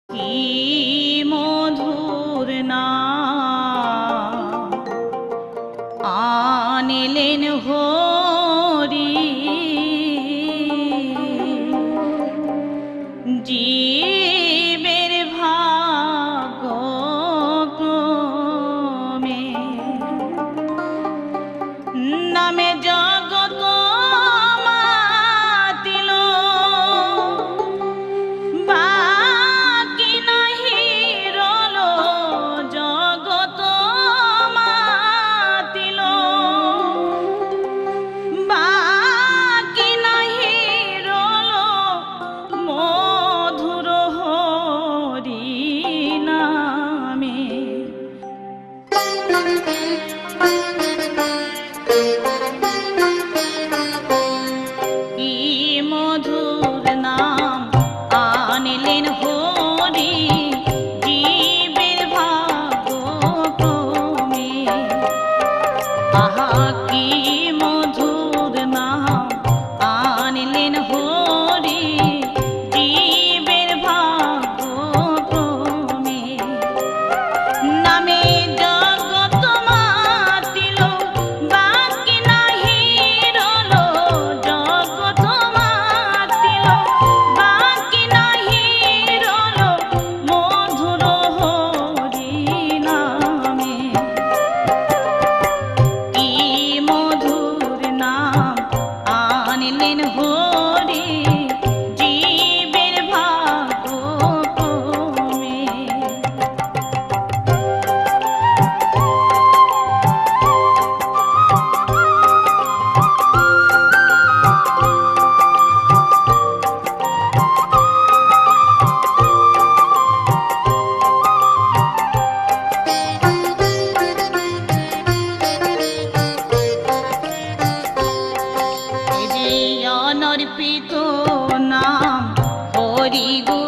কি মধুর নাম আনিলেন হরি, জীবের ভাগ্য ক্রমে নামে জগৎ মাতিল, বাকি নাহি রল জগৎ মাতিল, বাকি নাহি রল মধুর হরি নামে। কি মধুর নাম আনিলেন হরি, জীবের ভাগ্য ক্রমে। আহা কি মধুর নাম আনিলেন হরি, জীবের ভাগ্য ক্রমে। নামে জগৎ মাতিল, বাকি নাহি রল জগৎ মাতিল, বাকি নাহি রল মধুর হরি নামে। কি মধুর নাম আনিলেন হরি, জীবের ভাগ্য ক্রমে। অনর্পিত নাম হরি গো।